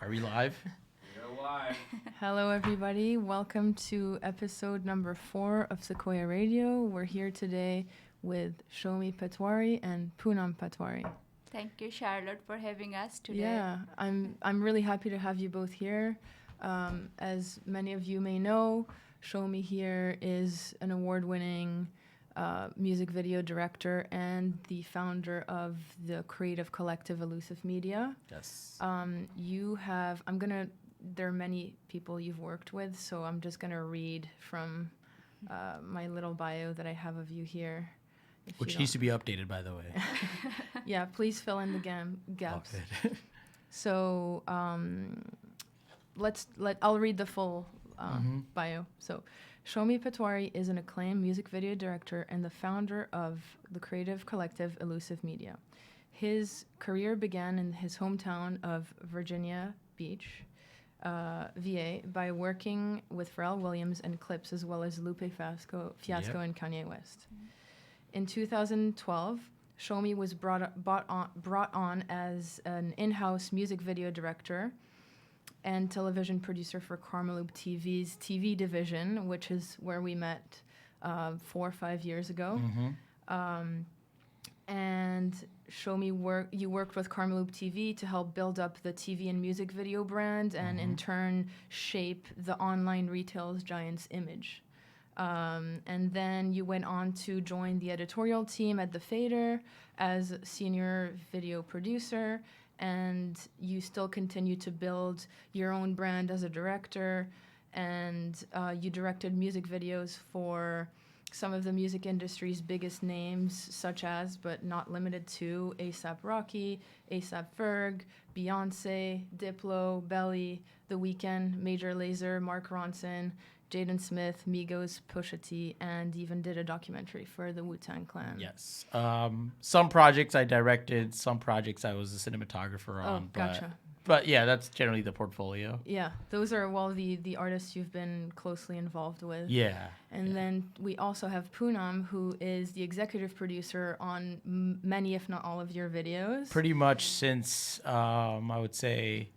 Are we live? We're live. Hello, everybody. Welcome to episode number 4 of Sequoia Radio. We're here today with Shomi Patwary and Punom Patwary. Thank you, Charlotte, for having us today. Yeah, I'm really happy to have you both here. As many of you may know, Shomi here is an award-winning music video director and the founder of the creative collective Elusive Media. Yes. There are many people you've worked with, so I'm just going to read from my little bio that I have of you here. Which needs to be updated, by the way. Yeah, please fill in the gaps. Okay. So I'll read the full bio. So Shomi Patwary is an acclaimed music video director and the founder of the creative collective Elusive Media. His career began in his hometown of Virginia Beach, VA, by working with Pharrell Williams and Clips, as well as Lupe Fiasco and Kanye West. In 2012, Shomi was brought on as an in-house music video director and television producer for Karmaloop TV's TV division, which is where we met 4 or 5 years ago. And Shomi, you worked with Karmaloop TV to help build up the TV and music video brand and in turn shape the online retail giant's image. And then you went on to join the editorial team at The Fader as senior video producer, and you still continue to build your own brand as a director, and you directed music videos for some of the music industry's biggest names, such as, but not limited to, A$AP Rocky, AP FERG, Beyoncé, Diplo, Belly, The Weeknd, Major Lazer, Mark Ronson, Jaden Smith, Migos, Pusha T, and even did a documentary for the Wu-Tang Clan. Yes. Some projects I directed, some projects I was a cinematographer on. Oh, gotcha. But yeah, that's generally the portfolio. Yeah, those are, the artists you've been closely involved with. Yeah. And then we also have Punom, who is the executive producer on many, if not all, of your videos. Pretty much since, I would say,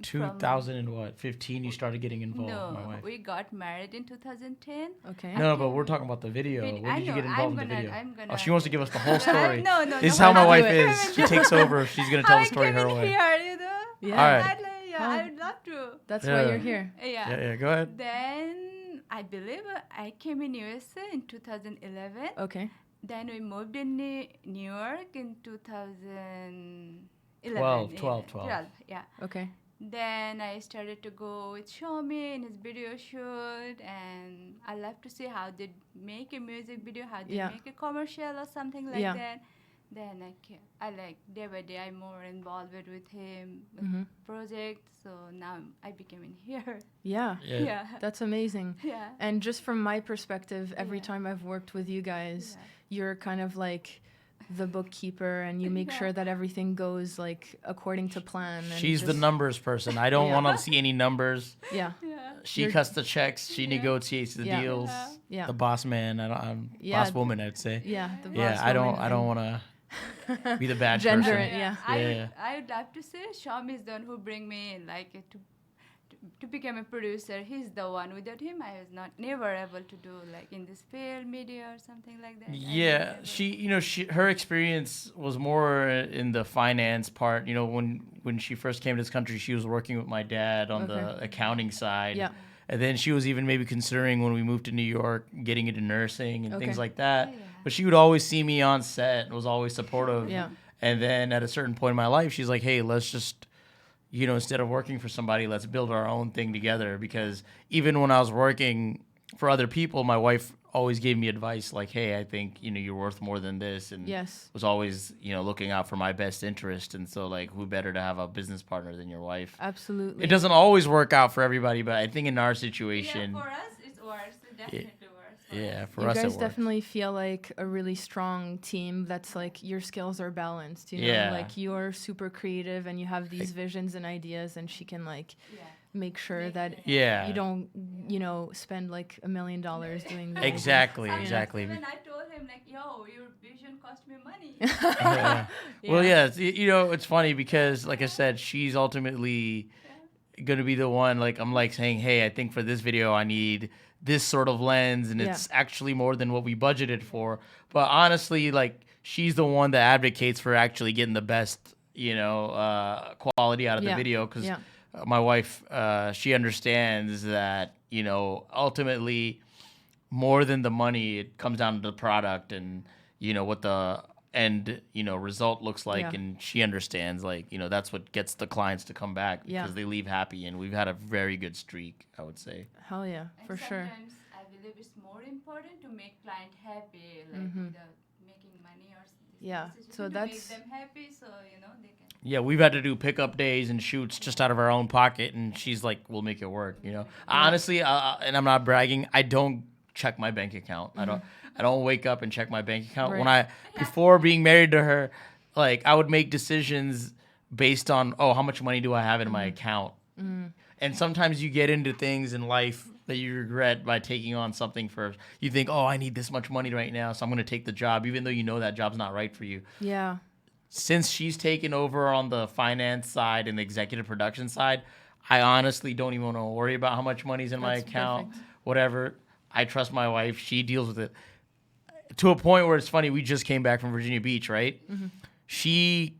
2015, you started getting involved. My No, wife. we got married in 2010. Okay. No, but we're talking about the video. When did you get involved in the video? I'm She wants to give us the whole story. No. This is how my no, wife do it. is. She takes over. She's going to tell the story her way. Here, you know? Yeah. All right. I would love to. That's Yeah. why you're here. Yeah, go ahead. Then I believe I came in USA in 2011. Okay. Then we moved in New York in 2011. 12. Yeah. Okay. Then I started to go with Shomi in his video shoot, and I love to see how they make a music video, how they make a commercial or something like that. Then I like day by day I'm more involved with him with project. So now I became in here. Yeah. Yeah. That's amazing. Yeah. And just from my perspective, every time I've worked with you guys, you're kind of like the bookkeeper, and you make sure that everything goes like according to plan. And She's the numbers person. I don't want to see any numbers. Yeah. She cuts the checks. She negotiates the deals. Yeah. The boss man. Boss woman, I'd say. Yeah. The boss Yeah. I woman don't want to be the bad gender person. it. Yeah. I would love to say Shomi is the one who bring me in, like to become a producer. He's the one. Without him, I was never able to do like in this field, media or something like that. Yeah, her experience was more in the finance part. You know, when she first came to this country, she was working with my dad on the accounting side. Yeah. And then she was even maybe considering when we moved to New York, getting into nursing and things like that. Yeah. But she would always see me on set and was always supportive. Yeah. And then at a certain point in my life, she's like, hey, let's just, instead of working for somebody, let's build our own thing together. Because even when I was working for other people, my wife always gave me advice like, hey, I think, you're worth more than this. And was always, looking out for my best interest. And so, like, who better to have a business partner than your wife? Absolutely. It doesn't always work out for everybody, but I think in our situation... Yeah, for us, it's worse. It definitely worse. Yeah, for you us it guys works. definitely feel like a really strong team that's like your skills are balanced, Yeah. like you're super creative and you have these visions and ideas, and she can like make sure that Yeah. you don't, spend like $1 million doing the Exactly. Even I told him like, yo, your vision cost me money. Yeah. Well, yeah, it's funny because, like I said, she's ultimately gonna be the one. Like, I'm like saying, hey, I think for this video I need this sort of lens, and it's actually more than what we budgeted for. But honestly, like, she's the one that advocates for actually getting the best, quality out of the video, because my wife, she understands that, ultimately, more than the money, it comes down to the product and, what the end, result looks like. And she understands, like, that's what gets the clients to come back, because they leave happy. And we've had a very good streak, I would say. Hell yeah, for sure. Sometimes I believe it's more important to make client happy, like without making money or so to that's make them happy, so they can. Yeah, we've had to do pickup days and shoots just out of our own pocket, and she's like, "We'll make it work." Honestly, and I'm not bragging, I don't check my bank account. I don't wake up and check my bank account. Right. Before being married to her, like, I would make decisions based on, how much money do I have in my account? And sometimes you get into things in life that you regret by taking on something first. You think, I need this much money right now, so I'm going to take the job, even though you know that job's not right for you. Yeah. Since she's taken over on the finance side and the executive production side, I honestly don't even want to worry about how much money's in my account, whatever. I trust my wife. She deals with it. To a point where it's funny, we just came back from Virginia Beach, right? She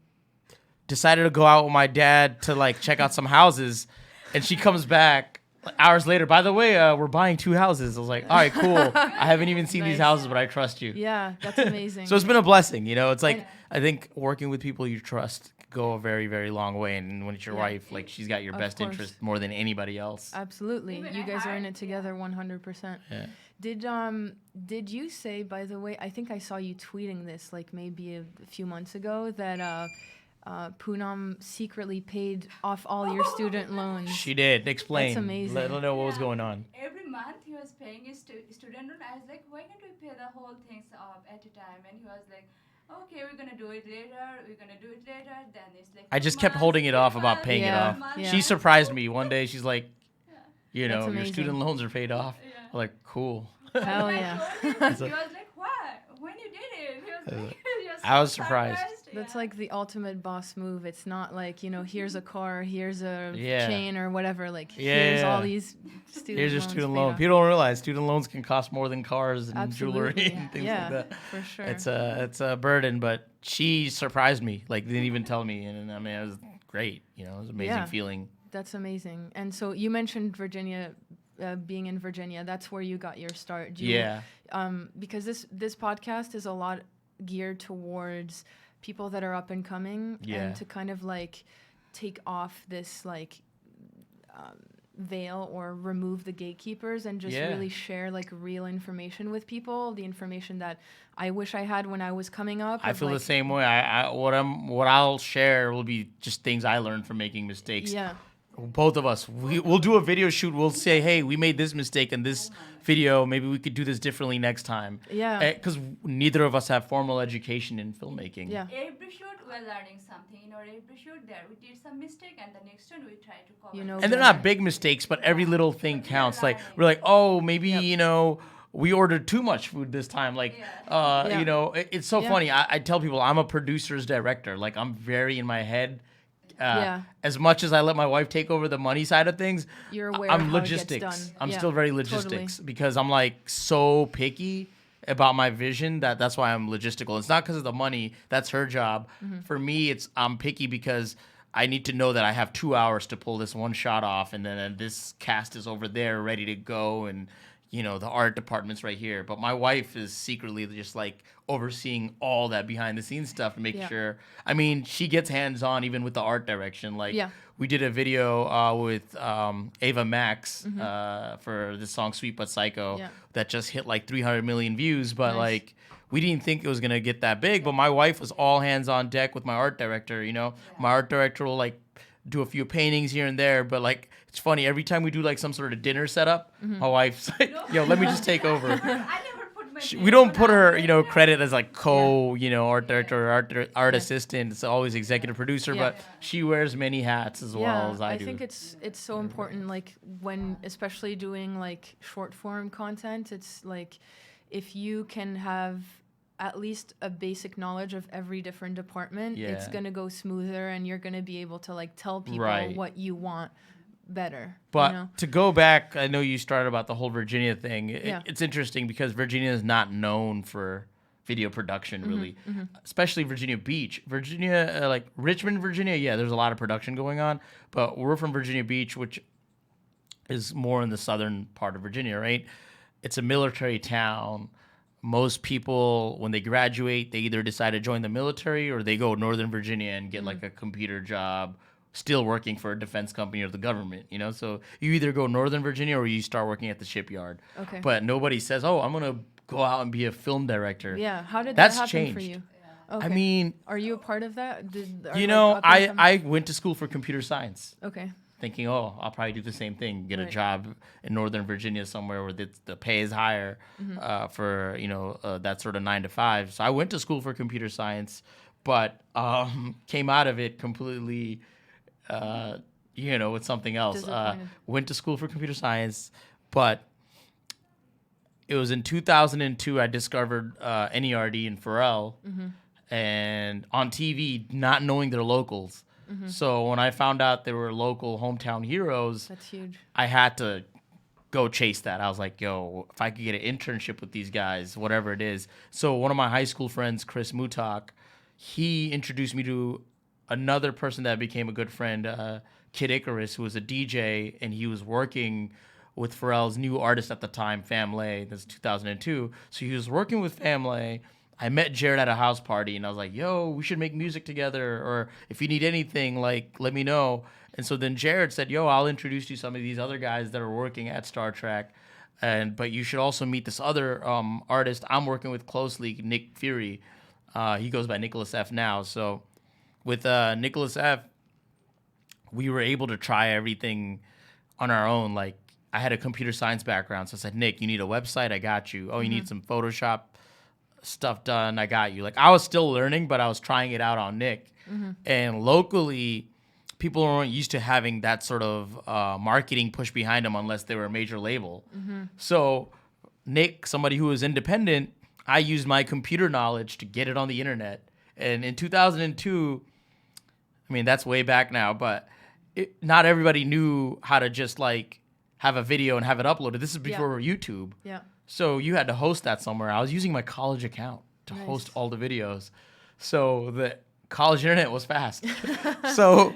decided to go out with my dad to, like, check out some houses, and she comes back hours later. By the way, we're buying 2 houses. I was like, all right, cool. I haven't even seen these houses, but I trust you. Yeah, that's amazing. So it's been a blessing, It's like, I think working with people you trust go a very, very long way. And when it's your wife, like, she's got your best interest more than anybody else. Absolutely. Even you guys are in it together 100%. Yeah. Did you say, by the way, I think I saw you tweeting this like maybe a few months ago, that Punom secretly paid off all your student loans? She did. Explain. That's amazing. Let her know what was going on. Every month he was paying his student loan. I was like, why can't we pay the whole things off at a time? And he was like, okay, we're gonna do it later. Then it's like, I just kept holding it off about paying it off. Yeah. She surprised me one day. She's like, your amazing. student loans are paid off. I'm like, cool. Hell yeah. He was like, what? When you did it? He was like, I was surprised. That's like the ultimate boss move. It's not like, here's a car, here's a Yeah. chain or whatever. Like, Yeah. here's all these student Here's your loans student paid loan. off. People don't realize student loans can cost more than cars and Absolutely. jewelry and things like that. For sure. It's a burden, but she surprised me. Like, didn't even tell me, and I mean, it was great. It was an amazing feeling. That's amazing. And so you mentioned Virginia, being in Virginia. That's where you got your start. Because this podcast is a lot geared towards people that are up and coming, and to kind of like take off this like veil or remove the gatekeepers and just really share like real information with people, the information that I wish I had when I was coming up. I feel the same way. What I'll share will be just things I learned from making mistakes. Yeah. Both of us, we'll do a video shoot. We'll say, hey, we made this mistake in this video. Maybe we could do this differently next time. Yeah. Because neither of us have formal education in filmmaking. Yeah. Every shoot we're learning something. Every shoot there we did some mistake, and the next one we try to cover. And they're not big mistakes, but every little thing counts. Like, we're like, maybe, we ordered too much food this time. Like, it's so funny. I tell people I'm a producer's director. Like, I'm very in my head. As much as I let my wife take over the money side of things, You're aware I'm of how logistics. it gets done. I'm still very logistics because I'm like so picky about my vision that's why I'm logistical. It's not because of the money. That's her job. For me, I'm picky because I need to know that I have 2 hours to pull this one shot off, and then this cast is over there ready to go, and the art department's right here. But my wife is secretly just like overseeing all that behind the scenes stuff to make sure. I mean, she gets hands on even with the art direction. Like, we did a video with Ava Max for the song Sweet But Psycho that just hit like 300 million views. But like, we didn't think it was going to get that big. But my wife was all hands on deck with my art director. My art director will like do a few paintings here and there, but like, it's funny, every time we do like some sort of dinner setup, my wife's like, yo, let me just take over. I never put we don't put her, credit as like art director or art assistant. It's always executive producer, but she wears many hats as well as I do. I think it's so important, like when especially doing like short form content. It's like if you can have at least a basic knowledge of every different department, it's gonna go smoother, and you're gonna be able to like tell people what you want better. But to go back, I know you started about the whole Virginia thing. It's interesting because Virginia is not known for video production, really, especially Virginia Beach. Virginia, like Richmond, Virginia, there's a lot of production going on, but we're from Virginia Beach, which is more in the southern part of Virginia, right? It's a military town. Most people, when they graduate, they either decide to join the military or they go Northern Virginia and get like a computer job, still working for a defense company or the government, So you either go Northern Virginia or you start working at the shipyard. Okay. But nobody says, oh, I'm going to go out and be a film director. Yeah. How did that happen changed. for you? Okay. I mean... Are you a part of that? I went to school for computer science. Okay. Thinking, I'll probably do the same thing, get a job in Northern Virginia somewhere where the pay is higher for, that sort of 9 to 5. So I went to school for computer science, but came out of it completely... with something else. Went to school for computer science, but it was in 2002 I discovered NERD and Pharrell, and on TV, not knowing their locals. So when I found out they were local hometown heroes, that's huge. I had to go chase that. I was like, yo, if I could get an internship with these guys, whatever it is. So one of my high school friends, Chris Mutak, he introduced me to another person that became a good friend, Kid Icarus, who was a DJ, and he was working with Pharrell's new artist at the time, Family. This is 2002. So he was working with Family. I met Jared at a house party, and I was like, yo, we should make music together, or if you need anything, like, let me know. And so then Jared said, yo, I'll introduce you to some of these other guys that are working at Star Trek, but you should also meet this other artist I'm working with closely, Nick Fury. He goes by Nicholas F. now. So with Nicholas F., we were able to try everything on our own. Like, I had a computer science background, so I said, Nick, you need a website? I got you. Oh, you need some Photoshop stuff done? I got you. Like, I was still learning, but I was trying it out on Nick. And locally, people weren't used to having that sort of marketing push behind them unless they were a major label. So Nick, somebody who was independent, I used my computer knowledge to get it on the internet. And in 2002, I mean, that's way back now, but not everybody knew how to just like have a video and have it uploaded. This is before YouTube. Yeah. So you had to host that somewhere. I was using my college account to host all the videos. So the college internet was fast. So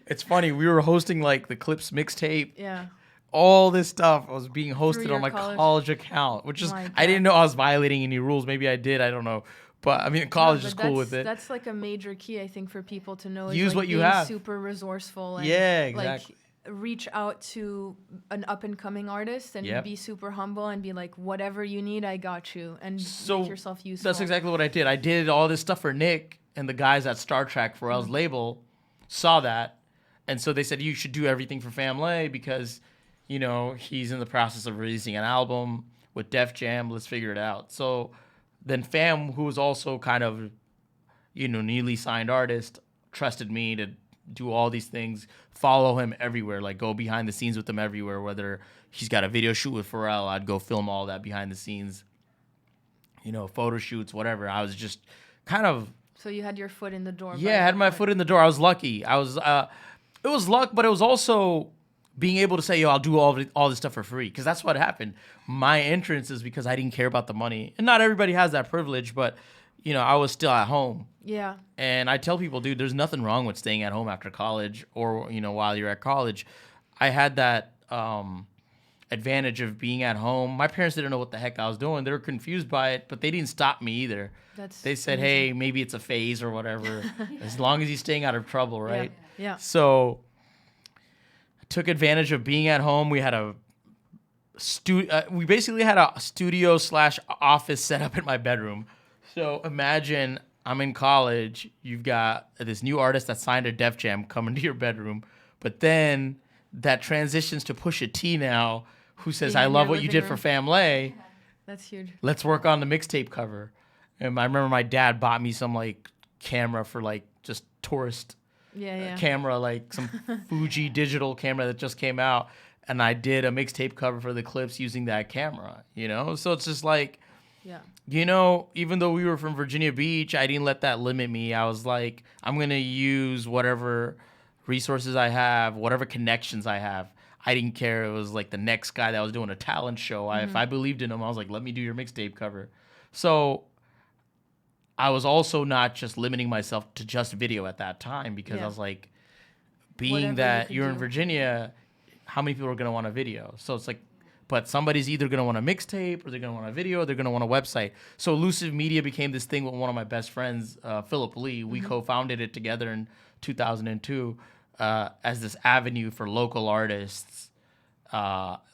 it's funny. We were hosting like the Clips mixtape. Yeah. All this stuff was being hosted on my college account, which is, I didn't know I was violating any rules. Maybe I did. I don't know. But I mean, college is cool with it. That's like a major key, I think, for people to know. Use like what you have. Super resourced,ful and exactly. Like, reach out to an up and coming artist and be super humble and be like, whatever you need, I got you, and make yourself useful. That's exactly what I did. I did all this stuff for Nick, and the guys at Star Trek Pharrell's label saw that, and so they said, you should do everything for Family because, you know, he's in the process of releasing an album with Def Jam. Let's figure it out. So then Fam, who was also kind of, you know, newly signed artist, trusted me to do all these things, follow him everywhere, like go behind the scenes with him everywhere. Whether he's got a video shoot with Pharrell, I'd go film all that behind the scenes, you know, photo shoots, whatever. I was just kind of... So you had your foot in the door. Yeah, I had my foot in the door. I was lucky. It was luck, but it was also being able to say, yo, I'll do all this stuff for free, because that's what happened. My entrance is because I didn't care about the money. And not everybody has that privilege, but, you know, I was still at home. Yeah. And I tell people, dude, there's nothing wrong with staying at home after college or, you know, while you're at college. I had that advantage of being at home. My parents didn't know what the heck I was doing. They were confused by it, but they didn't stop me either. They said, hey, maybe it's a phase or whatever, as long as you're staying out of trouble, right? Yeah. So I took advantage of being at home. We had we basically had a studio/office set up in my bedroom. So imagine I'm in college. You've got this new artist that signed a Def Jam coming to your bedroom, but then that transitions to Pusha T now, who says, I love what you did for Family. That's huge. Let's work on the mixtape cover. And I remember my dad bought me some like camera for like just tourist camera, like some Fuji digital camera that just came out. And I did a mixtape cover for the clips using that camera, you know? So it's just like, you know, even though we were from Virginia Beach, I didn't let that limit me. I was like, I'm going to use whatever resources I have, whatever connections I have. I didn't care. It was like the next guy that was doing a talent show. If I believed in him, I was like, let me do your mixtape cover. So I was also not just limiting myself to just video at that time, because I was like, being Whatever that you you're could in do. Virginia, how many people are going to want a video? So it's like, but somebody's either going to want a mixtape, or they're going to want a video, or they're going to want a website. So Elusive Media became this thing with one of my best friends, Philip Lee. We co-founded it together in 2002 as this avenue for local artists.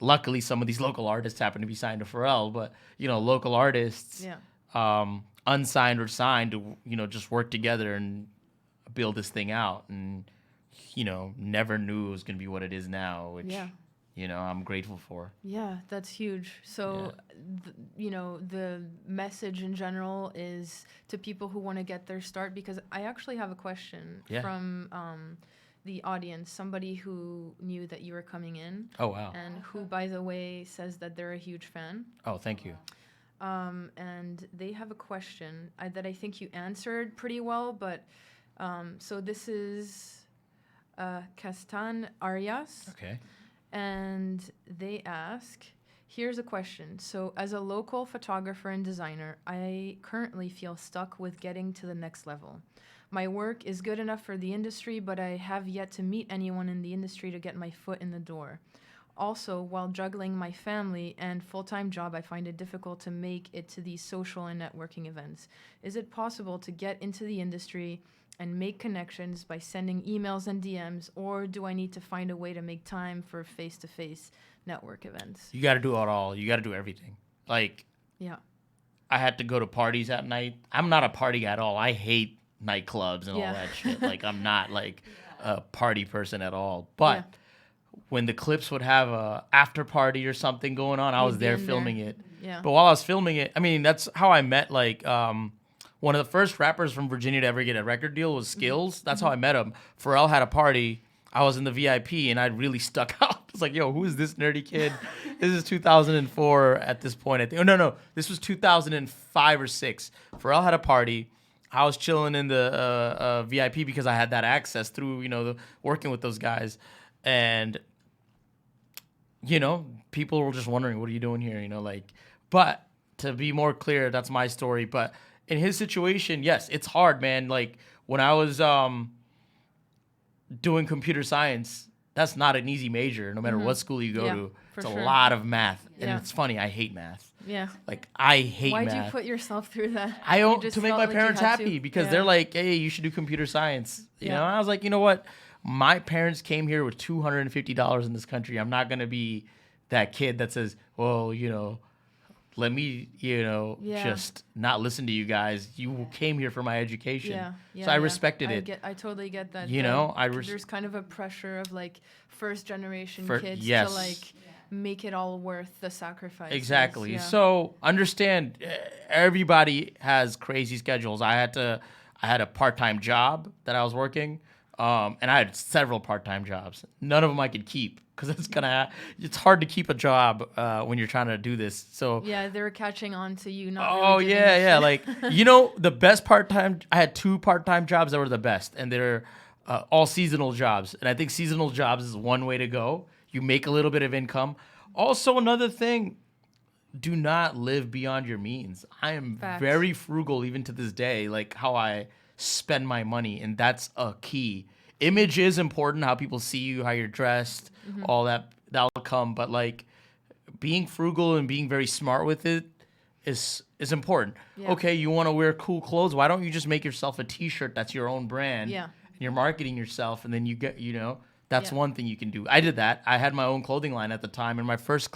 Luckily, some of these local artists happen to be signed to Pharrell, but, you know, local artists, unsigned or signed, to, you know, just work together and build this thing out. And, you know, never knew it was going to be what it is now, which, you know, I'm grateful for. Yeah, that's huge. So, you know, the message in general is to people who want to get their start, because I actually have a question from the audience, somebody who knew that you were coming in. Oh, wow. And who, by the way, says that they're a huge fan. Oh, thank you. And they have a question that I think you answered pretty well, but so this is Castan Arias. Okay. And they ask, here's a question. So as a local photographer and designer, I currently feel stuck with getting to the next level. My work is good enough for the industry, but I have yet to meet anyone in the industry to get my foot in the door. Also, while juggling my family and full-time job, I find it difficult to make it to these social and networking events. Is it possible to get into the industry and make connections by sending emails and DMs, or do I need to find a way to make time for face-to-face network events? You got to do it all. You got to do everything. Like, I had to go to parties at night. I'm not a party at all. I hate nightclubs and all that shit. Like, I'm not like a party person at all. But when the clips would have a after party or something going on, I was there filming it. Yeah. But while I was filming it, I mean, that's how I met, like, one of the first rappers from Virginia to ever get a record deal was Skills. That's how I met him. Pharrell had a party. I was in the VIP, and I really stuck out. It's like, yo, who is this nerdy kid? This is 2004 at this point, I think. Oh, no. This was 2005 or 6. Pharrell had a party. I was chilling in the VIP because I had that access through, you know, working with those guys. And, you know, people were just wondering, what are you doing here? You know, like, but to be more clear, that's my story. But in his situation, yes, it's hard, man. Like, when I was doing computer science, that's not an easy major, no matter what school you go to. It's a lot of math. And it's funny, I hate math. Yeah. Like, I hate math. Why'd you put yourself through that? I don't, to make my parents happy, because they're like, hey, you should do computer science. You know, and I was like, you know what? My parents came here with $250 in this country. I'm not going to be that kid that says, well, you know, let me, you know, just not listen to you guys. You came here for my education. So I respected it. I totally get that. You know, there's kind of a pressure of like first generation kids to like make it all worth the sacrifice. Exactly. So understand, everybody has crazy schedules. I had a part-time job that I was working. And I had several part-time jobs. None of them I could keep, because it's hard to keep a job when you're trying to do this. So they were catching on to you. Like, you know, the best part-time. I had 2 part-time jobs that were the best, and they're all seasonal jobs. And I think seasonal jobs is one way to go. You make a little bit of income. Also, another thing, do not live beyond your means. I am very frugal even to this day, like how I spend my money, and that's a key. Image is important, how people see you, how you're dressed, all that'll come, but like being frugal and being very smart with it is important. Okay, you want to wear cool clothes, why don't you just make yourself a t-shirt that's your own brand, and you're marketing yourself, and then you get, you know, that's one thing you can do. I did that. I had my own clothing line at the time, and my first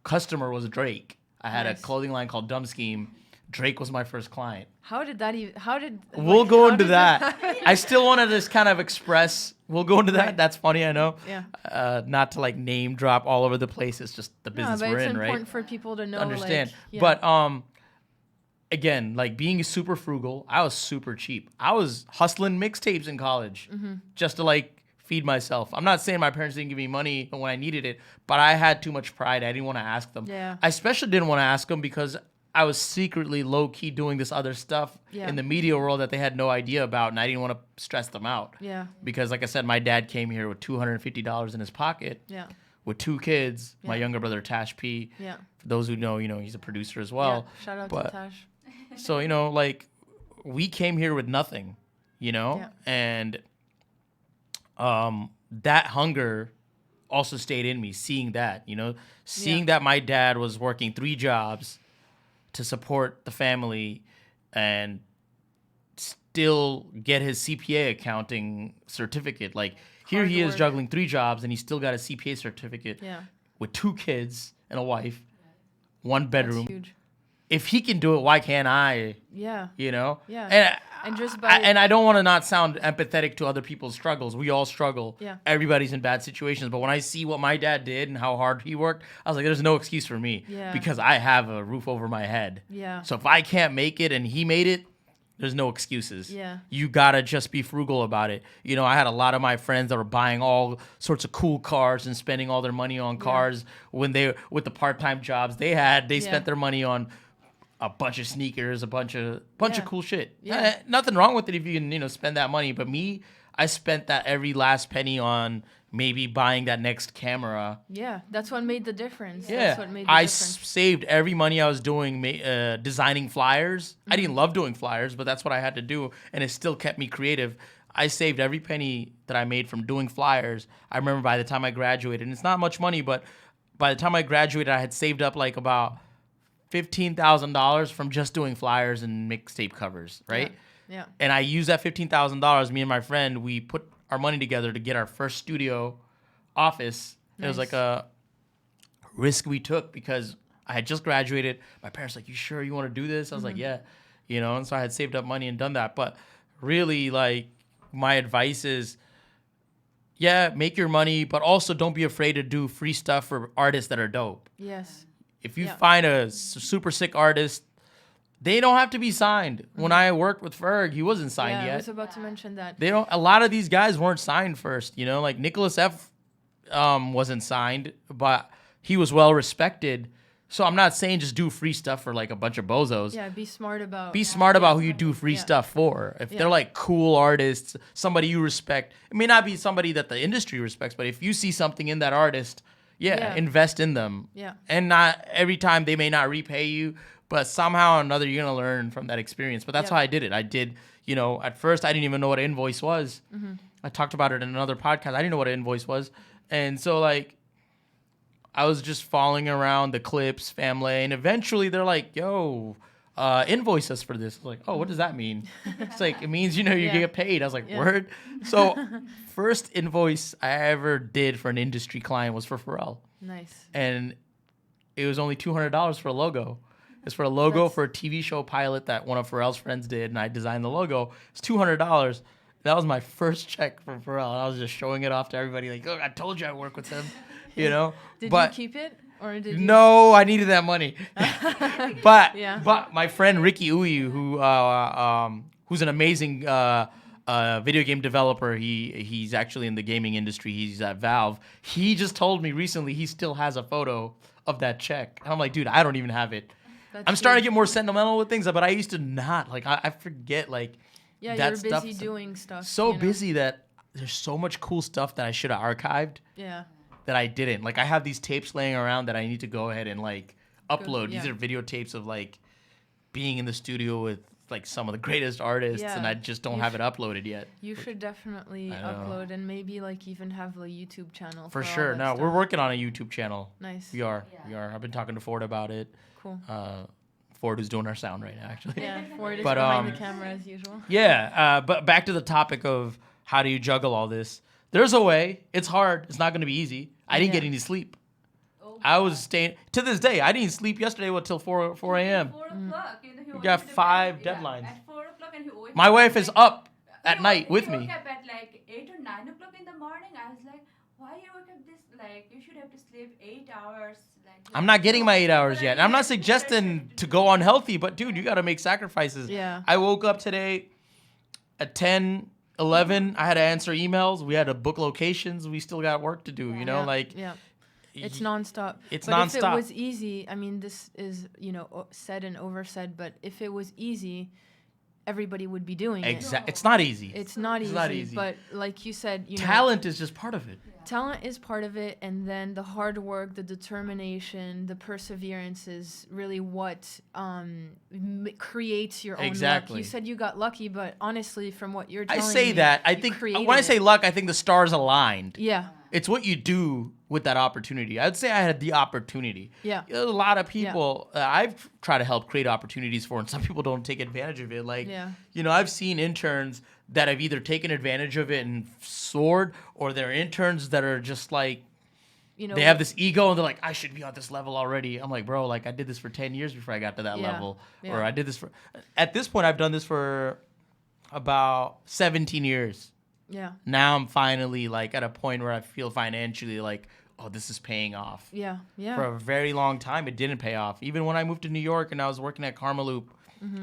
customer was Drake. I had a clothing line called Dumb Scheme Drake was my first client. How did that even? We'll go into that. I still want to just kind of express. We'll go into that. Right. That's funny, I know. Yeah. Not to like name drop all over the place. It's just the business but we're it's in, right? important for people to know. Understand. Like, But again, like being super frugal, I was super cheap. I was hustling mixtapes in college just to like feed myself. I'm not saying my parents didn't give me money when I needed it, but I had too much pride. I didn't want to ask them. Yeah. I especially didn't want to ask them because I was secretly low-key doing this other stuff in the media world that they had no idea about, and I didn't want to stress them out. Yeah. Because, like I said, my dad came here with $250 in his pocket with 2 kids, my younger brother, Tash P. Yeah. For those who know, he's a producer as well. Yeah. Shout out to Tash. So, like, we came here with nothing, and that hunger also stayed in me, seeing that, seeing that my dad was working 3 jobs to support the family and still get his CPA accounting certificate. Like, here he is juggling 3 jobs and he still got a CPA certificate with 2 kids and a wife, 1 bedroom. That's huge. If he can do it, why can't I? Yeah. Yeah. And just by I don't want to not sound empathetic to other people's struggles. We all struggle. Yeah. Everybody's in bad situations. But when I see what my dad did and how hard he worked, I was like, there's no excuse for me. Yeah. Because I have a roof over my head. Yeah. So if I can't make it and he made it, there's no excuses. Yeah. You gotta just be frugal about it. I had a lot of my friends that were buying all sorts of cool cars and spending all their money on cars with the part-time jobs they had. They spent their money on a bunch of sneakers, a bunch of cool shit. Yeah. Nothing wrong with it if you can, spend that money. But me, I spent that every last penny on maybe buying that next camera. Yeah, that's what made the difference. Yeah, That's what made the I difference. saved every money I was doing designing flyers. I didn't love doing flyers, but that's what I had to do, and it still kept me creative. I saved every penny that I made from doing flyers. I remember by the time I graduated, and it's not much money, but by the time I graduated, I had saved up like about $15,000 from just doing flyers and mixtape covers, right? Yeah. And I used that $15,000. Me and my friend, we put our money together to get our first studio office. Nice. It was like a risk we took because I had just graduated. My parents were like, "You sure you want to do this?" I was like, "Yeah," And so I had saved up money and done that. But really, like, my advice is, make your money, but also don't be afraid to do free stuff for artists that are dope. Yes. If you find a super sick artist, they don't have to be signed. When I worked with Ferg, he wasn't signed yet. I was about to mention that. A lot of these guys weren't signed first, like Nicholas F. Wasn't signed, but he was well respected. So I'm not saying just do free stuff for like a bunch of bozos. Yeah, be smart about who you do free stuff for. If they're like cool artists, somebody you respect, it may not be somebody that the industry respects, but if you see something in that artist, invest in them. Yeah. And not every time they may not repay you, but somehow or another you're going to learn from that experience. But that's how I did it. I did, at first I didn't even know what an invoice was. I talked about it in another podcast. I didn't know what an invoice was. And so like I was just following around the clips, family, and eventually they're like, "Yo, invoice us for this." I was like, "Oh, what does that mean?" It's like, it means, you get paid. I was like, word? So first invoice I ever did for an industry client was for Pharrell. Nice. And it was only $200 for a logo. It's for a logo for a TV show pilot that one of Pharrell's friends did, and I designed the logo. It's $200. That was my first check from Pharrell. And I was just showing it off to everybody, like, "Look, I told you I work with him." Did you keep it? Or did you? No, I needed that money. But my friend Ricky Uyi, who's an amazing video game developer, he's actually in the gaming industry. He's at Valve. He just told me recently he still has a photo of that check. And I'm like, dude, I don't even have it. I'm starting to get more sentimental with things, but I used to not. Like, I forget, like, yeah, that you're busy doing stuff. So busy that there's so much cool stuff that I should have archived. Yeah. That I didn't. Like, I have these tapes laying around that I need to go ahead and like upload. Yeah. These are videotapes of like being in the studio with like some of the greatest artists, and I just don't have it uploaded yet. You should definitely upload and maybe like even have a YouTube channel. For sure. No, we're working on a YouTube channel. Nice. We are. I've been talking to Ford about it. Cool. Ford who's doing our sound right now, actually. Yeah, Ford is behind the camera as usual. Yeah, but back to the topic of how do you juggle all this? There's a way. It's hard. It's not going to be easy. I didn't get any sleep. Oh I was staying to this day. I didn't sleep yesterday till 4 a.m. 4 o'clock. He We went got to the 5 bed, deadlines. at 4 o'clock, and he woke My up wife at is like- up at night with he me. woke up at like 8 or 9 o'clock in the morning. I was like, why you woke up this? Like, you should have to sleep 8 hours. Like, I'm not getting my 8 hours But yet. I I'm not mean, suggesting to go unhealthy, but dude, you got to make sacrifices. Yeah. I woke up today at 10, 11. I had to answer emails. We had to book locations. We still got work to do, you know, like. Yeah. It's nonstop. It's but if it nonstop. was easy, I mean, this is, said and oversaid, but if it was easy, everybody would be doing it. It's not easy. It's not easy. not easy. But like you said, Talent is just part of it. talent is part of it, and then the hard work, the determination, the perseverance is really what creates your own luck. Exactly. You said you got lucky, but honestly, from what you're I telling say me, that. I you think created when I it. say luck, I think the stars aligned. Yeah. It's what you do with that opportunity. I'd say I had the opportunity. Yeah. There's a lot of people I've tried to help create opportunities for, and some people don't take advantage of it. Like, I've seen interns that have either taken advantage of it and soared, or they're interns that are just like, they have this ego and they're like, I should be on this level already. I'm like, bro, like I did this for 10 years before I got to that level. Yeah. Or I did this at this point, I've done this for about 17 years. Yeah. Now I'm finally like at a point where I feel financially like, oh, this is paying off. Yeah. Yeah. For a very long time, it didn't pay off. Even when I moved to New York and I was working at Karmaloop,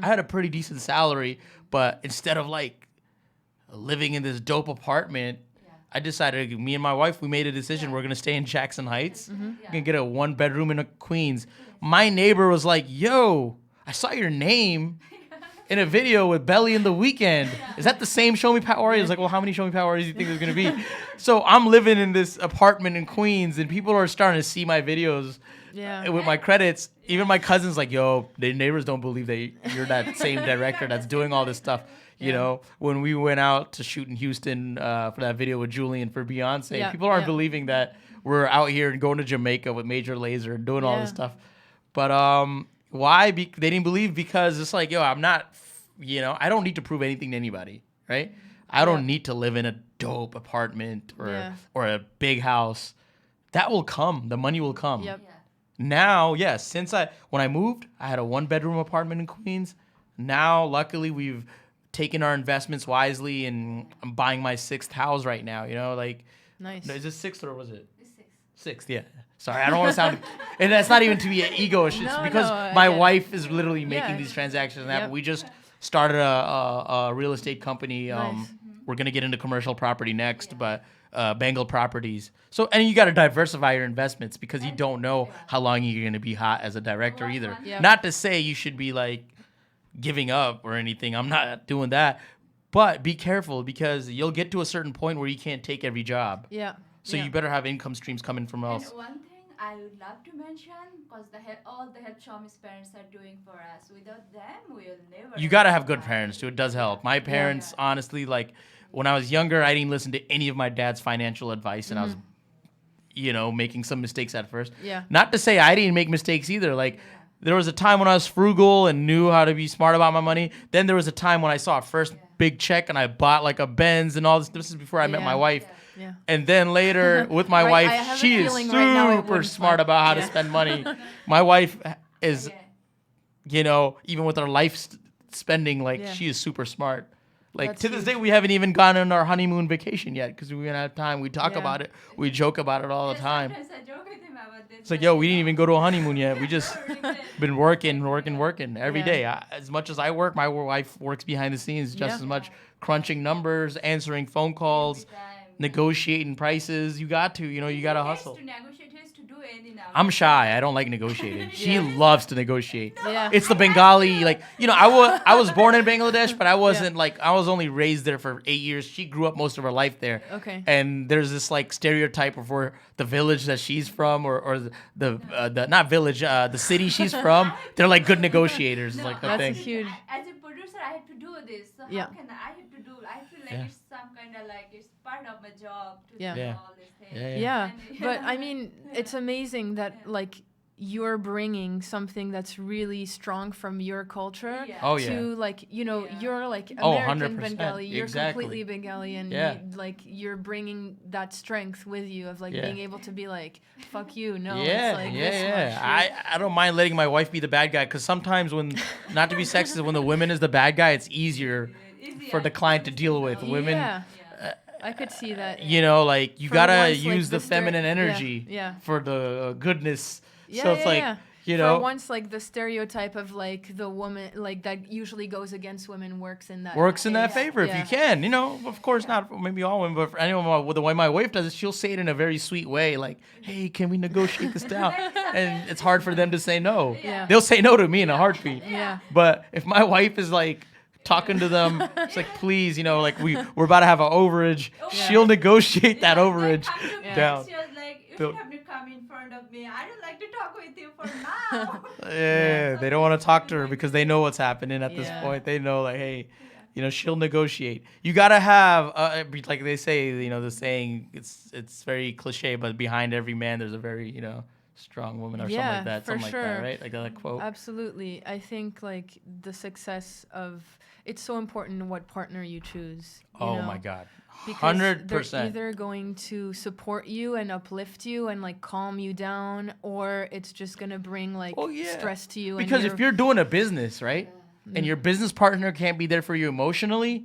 I had a pretty decent salary, but instead of like living in this dope apartment, I decided, me and my wife, we made a decision. We're going to stay in Jackson Heights. We're going to get a 1-bedroom in Queens. My neighbor was like, yo, I saw your name in a video with Belly and the Weeknd. Is that the same Shomi Patwary? I was like, well, how many Shomi Patwarys do you think there's going to be? So I'm living in this apartment in Queens, and people are starting to see my videos with my credits. Even my cousin's like, yo, the neighbors don't believe that you're that same director that's doing all this stuff. You know, when we went out to shoot in Houston for that video with Julian for Beyonce, people aren't believing that we're out here and going to Jamaica with Major Lazer and doing all this stuff. But why? They didn't believe because it's like, yo, I'm not, I don't need to prove anything to anybody, right? I don't need to live in a dope apartment or a big house. That will come. The money will come. Yep. Now, yes, when I moved, I had a 1-bedroom apartment in Queens. Now, luckily, we've taken our investments wisely, and I'm buying my 6th house right now. Like, Nice. Is it 6th or was it? It's 6. 6th, yeah. Sorry, I don't want to sound, and that's not even to be an ego. It's just because my wife is literally making these transactions happen. We just started a real estate company. Nice. We're gonna get into commercial property next, but Bengal properties. So, and you got to diversify your investments because you don't know how long you're gonna be hot as a director either. Yeah. Not to say you should be like giving up or anything. I'm not doing that. But be careful because you'll get to a certain point where you can't take every job. Yeah. So you better have income streams coming from And else. one thing I would love to mention, because all the help Shomi's parents are doing for us, without them, we'll never. You got to have good parents too. It does help. My parents, honestly, like when I was younger, I didn't listen to any of my dad's financial advice, and I was, making some mistakes at first. Yeah. Not to say I didn't make mistakes either. Like there was a time when I was frugal and knew how to be smart about my money. Then there was a time when I saw a first big check and I bought like a Benz and all this. This is before I met my wife. Yeah. And then later with my Right, I wife, have a she is feeling right now it super wouldn't smart fly. about how to spend money. My wife is, even with her life spending, like she is super smart. Like That's to this huge. day, we haven't even gone on our honeymoon vacation yet because we didn't have time. We talk about it. We joke about it all the time. Sometimes I joke with him about this. It's like, yo, we didn't even go to a honeymoon yet. We just been working every day. As much as I work, my wife works behind the scenes just as much, crunching numbers, answering phone calls, negotiating prices. You got to, you got to hustle. To negotiate, he has to do any now. I'm shy. I don't like negotiating. She loves to negotiate. Yeah. It's the Bengali, I was born in Bangladesh, but I wasn't I was only raised there for 8 years. She grew up most of her life there. Okay. And there's this stereotype of where the village that she's from, or the not village, the city she's from, they're like good negotiators. Is like the That's thing. huge. As a producer, I have to do this. So Yeah. how can I have to do? I feel like it's some kind of it's part of my job to Yeah. do Yeah. all these things. Yeah. Yeah, And- but I mean, it's amazing that you're bringing something that's really strong from your culture to like, you know, you're like American 100%. Bengali, you're Exactly. completely Bengali, and you're bringing that strength with you of like being able to be like, fuck you, no, it's like this much. I don't mind letting my wife be the bad guy, because sometimes when, not to be sexist, when the woman is the bad guy, it's easier for the client to deal with. Women, I could see that. you know, like you For gotta once, like, use the the feminine energy for the goodness. So it's like, you know, for once, like the stereotype of like the woman, like that usually goes against women, works in that favor if you can. You know, of course not for maybe all women, but for anyone, with the way my wife does it, she'll say it in a very sweet way, like, "Hey, can we negotiate this down?" And it's hard for them to say no. They'll say no to me in a heartbeat. But if my wife is like talking to them, it's like, please, you know, like we're about to have an overage, she'll negotiate that overage down. She was like, you should have to come in front of me. I don't like to talk with you for now. They don't want to talk to her because they know what's happening at this point. They know, like, hey, you know, she'll negotiate. You gotta have, like they say, you know, the saying, it's very cliche, but behind every man there's a very, you know, strong woman or something like that. For something sure. like that, right? Like that quote. Absolutely. I think like the success of, it's so important what partner you choose. You know? My God. Because 100%. they're either going to support you and uplift you and like calm you down, or it's just gonna bring like stress to you. Because if you're doing a business, right, and your business partner can't be there for you emotionally,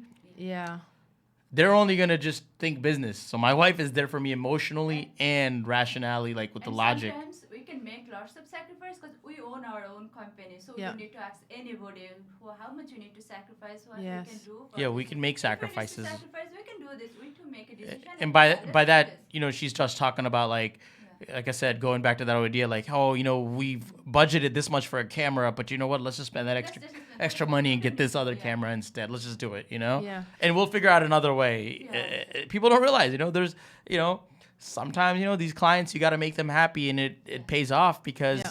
they're only gonna just think business. So my wife is there for me emotionally and rationally, like with the logic. Sometimes we can make lots of sacrifice because we own our own company, so we don't need to ask anybody for how much you need to sacrifice, what we can do. We can make sacrifices. We can do this. We need to make a decision. And by that, you know, she's just talking about like I said, going back to that idea, like, oh, you know, we've budgeted this much for a camera, but you know what? Let's just spend that extra money and get this other camera instead. Let's just do it, you know? Yeah. And we'll figure out another way. People don't realize, you know, there's, you know, sometimes, you know, these clients, you got to make them happy, and it pays off because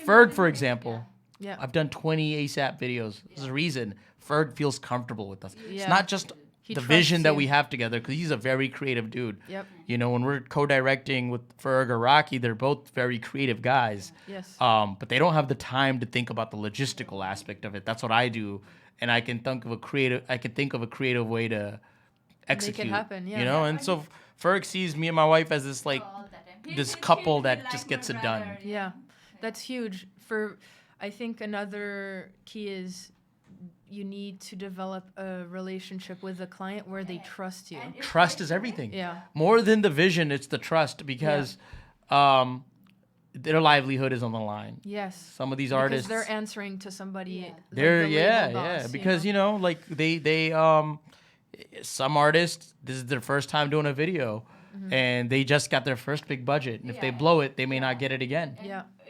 FERG, for example, I've done 20 ASAP videos. There's a reason FERG feels comfortable with us. It's not just the vision that we have together, because he's a very creative dude. You know, when we're co-directing with Ferg or Rocky, they're both very creative guys. But they don't have the time to think about the logistical aspect of it. That's what I do, and I can think of a creative way to execute. Make it happen. You know, and so Ferg sees me and my wife as this like this couple that just gets it done. Yeah, that's huge. I think another key is, you need to develop a relationship with the client where they trust you. Trust is everything. Yeah. More than the vision, it's the trust, because their livelihood is on the line. Yes. Some of these artists, because they're answering to somebody. Like they're the label boss, because you know, like they some artists, this is their first time doing a video, and they just got their first big budget, and if they blow it, they may not get it again.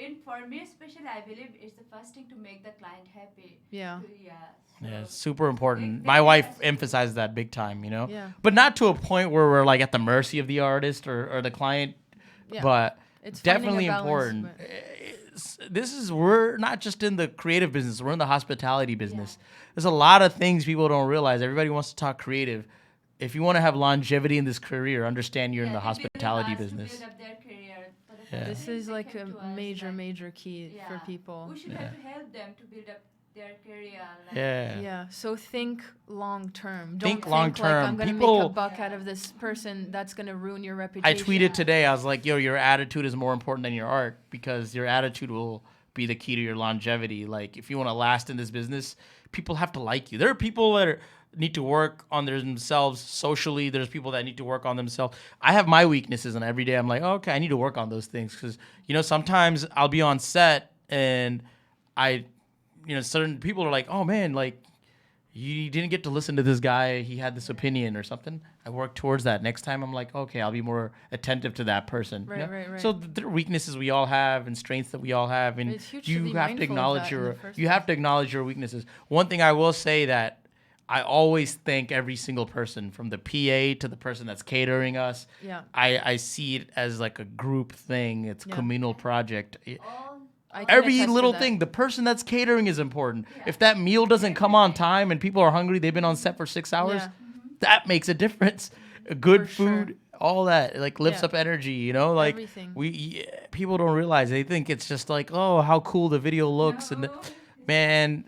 And for me especially, I believe it's the first thing to make the client happy. Yeah, it's super important. My wife emphasizes that big time, you know? But not to a point where we're like at the mercy of the artist or the client, but it's definitely important. We're not just in the creative business, we're in the hospitality business. There's a lot of things people don't realize. Everybody wants to talk creative. If you want to have longevity in this career, understand you're in the hospitality business. This is like a major key for people. We should have to help them to build up their career. So think long term. Don't think long term. Like, I'm gonna make a buck out of this person. That's gonna ruin your reputation. I tweeted today. I was like, "Yo, your attitude is more important than your art, because your attitude will be the key to your longevity. Like, if you want to last in this business, people have to like you. There are people that need to work on themselves socially. There's people that need to work on themselves. I have my weaknesses, and every day I'm like, okay, I need to work on those things, because you know, sometimes I'll be on set and certain people are like, oh man, like you didn't get to listen to this guy, he had this opinion or something. I work towards that. Next time I'm like, okay, I'll be more attentive to that person. Right. So there are weaknesses we all have and strengths that we all have, and you have to acknowledge your weaknesses. One thing I will say that I always thank every single person, from the PA to the person that's catering us. I see it as like a group thing. It's a communal project. Every little thing, the person that's catering is important. If that meal doesn't come on time and people are hungry, they've been on set for 6 hours, that makes a difference. Good food, all that like lifts up energy, you know, like Everything. people don't realize. They think it's just like, oh, how cool the video looks, and man,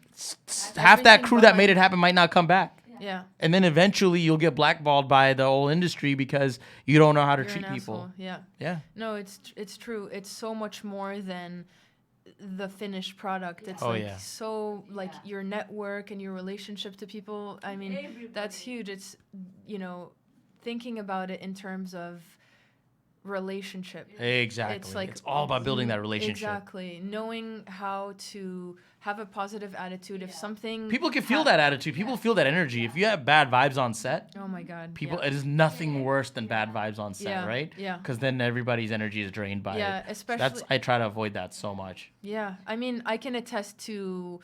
half that Everything crew that made behind it happen might not come back. Yeah. And then eventually you'll get blackballed by the whole industry because you don't know how to You're treat an people. asshole. Yeah. Yeah. No, it's true. It's so much more than the finished product. It's Oh, like yeah. so like your network and your relationship to people. I mean, that's huge. It's, you know, thinking about it in terms of relationship. Exactly. It's like it's all about building that relationship. Exactly. Knowing how to have a positive attitude. If something People can feel that attitude. People feel that energy. If you have bad vibes on set, Oh my God. people Yeah. it is nothing worse than bad vibes on set, Yeah, right? yeah. Because then everybody's energy is drained by Yeah, it. So especially- I try to avoid that so much. Yeah. I mean, I can attest to